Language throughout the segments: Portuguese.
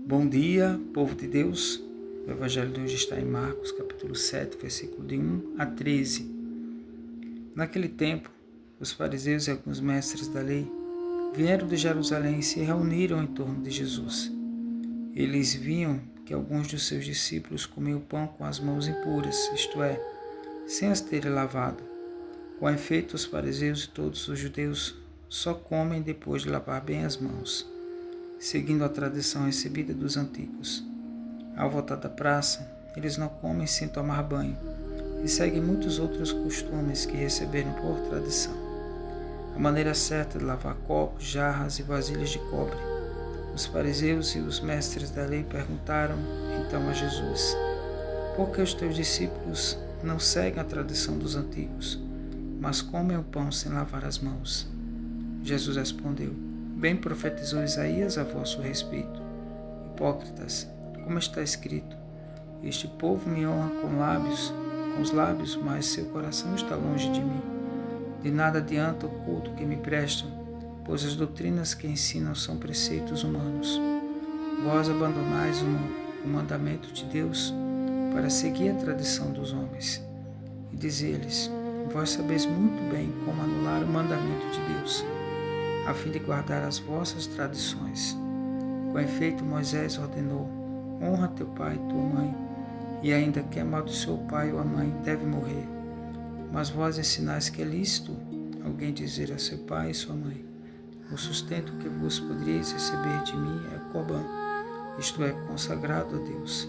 Bom dia, povo de Deus. O Evangelho de hoje está em Marcos, capítulo 7, versículo de 1 a 13. Naquele tempo, os fariseus e alguns mestres da lei vieram de Jerusalém e se reuniram em torno de Jesus. Eles viam que alguns dos seus discípulos comiam pão com as mãos impuras, isto é, sem as terem lavado. Com efeito, os fariseus e todos os judeus só comem depois de lavar bem as mãos, seguindo a tradição recebida dos antigos. Ao voltar da praça, eles não comem sem tomar banho e seguem muitos outros costumes que receberam por tradição. A maneira certa de lavar copos, jarras e vasilhas de cobre. Os fariseus e os mestres da lei perguntaram então a Jesus: por que os teus discípulos não seguem a tradição dos antigos, mas comem o pão sem lavar as mãos? Jesus respondeu: bem profetizou Isaías a vosso respeito. Hipócritas, como está escrito: este povo me honra com os lábios, mas seu coração está longe de mim. De nada adianta o culto que me prestam, pois as doutrinas que ensinam são preceitos humanos. Vós abandonais o mandamento de Deus para seguir a tradição dos homens. E diz-lhes: vós sabeis muito bem como anular o mandamento de Deus, a fim de guardar as vossas tradições. Com efeito, Moisés ordenou: honra teu pai e tua mãe, e ainda quem amaldiçoou o pai ou a mãe deve morrer. Mas vós ensinais que é lícito alguém dizer a seu pai e sua mãe: o sustento que vos poderíeis receber de mim é Corbã, isto é, consagrado a Deus.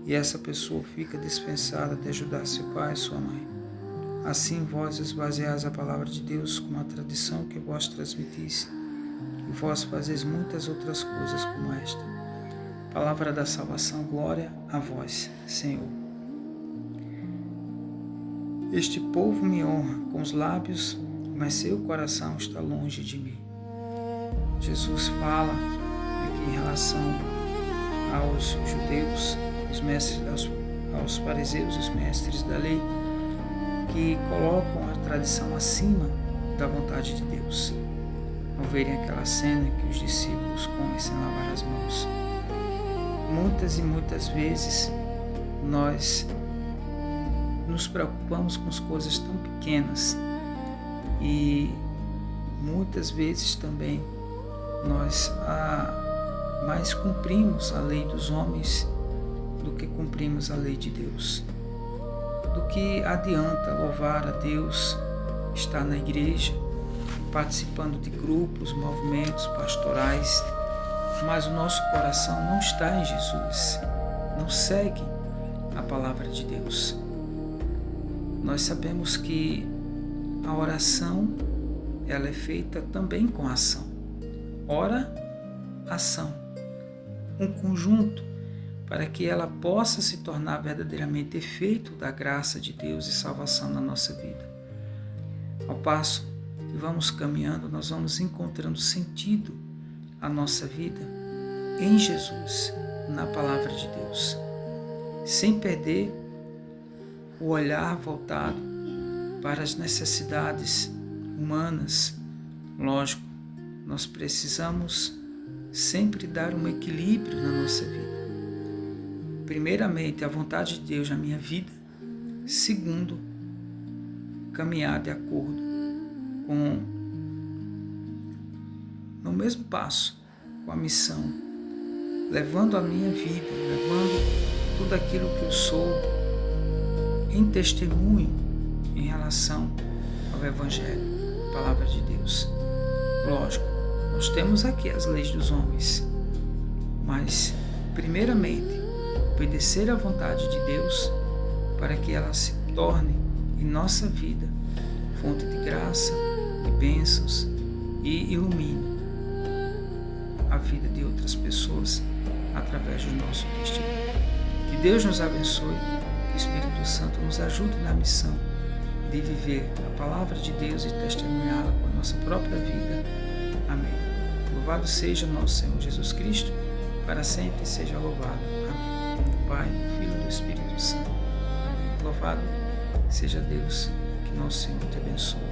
E essa pessoa fica dispensada de ajudar seu pai e sua mãe. Assim vós esvaziais a palavra de Deus com a tradição que vós transmitis, e vós fazeis muitas outras coisas como esta. Palavra da salvação, glória a vós, Senhor. Este povo me honra com os lábios, mas seu coração está longe de mim. Jesus fala aqui em relação aos judeus, aos fariseus e os mestres da lei, que colocam a tradição acima da vontade de Deus. Ao verem aquela cena em que os discípulos comem sem lavar as mãos. Muitas e muitas vezes nós nos preocupamos com as coisas tão pequenas e muitas vezes também nós mais cumprimos a lei dos homens do que cumprimos a lei de Deus. Do que adianta louvar a Deus, estar na igreja, participando de grupos, movimentos pastorais, mas o nosso coração não está em Jesus, não segue a palavra de Deus. Nós sabemos que a oração, ela é feita também com ação. Ora, ação. Um conjunto para que ela possa se tornar verdadeiramente efeito da graça de Deus e salvação na nossa vida. Ao passo que vamos caminhando, nós vamos encontrando sentido à nossa vida em Jesus, na palavra de Deus, sem perder o olhar voltado para as necessidades humanas. Lógico, nós precisamos sempre dar um equilíbrio na nossa vida. Primeiramente, a vontade de Deus na minha vida. Segundo, caminhar de acordo com, no mesmo passo, com a missão, levando a minha vida, levando tudo aquilo que eu sou em testemunho em relação ao Evangelho, a palavra de Deus. Lógico, nós temos aqui as leis dos homens, mas, primeiramente, obedecer à vontade de Deus para que ela se torne em nossa vida fonte de graça, de bênçãos e ilumine a vida de outras pessoas através do nosso testemunho. Que Deus nos abençoe, que o Espírito Santo nos ajude na missão de viver a palavra de Deus e testemunhá-la com a nossa própria vida. Amém. Louvado seja nosso Senhor Jesus Cristo, para sempre seja louvado. Amém. Pai, do Filho e do Espírito Santo. Amém. Louvado seja Deus, que nosso Senhor te abençoe.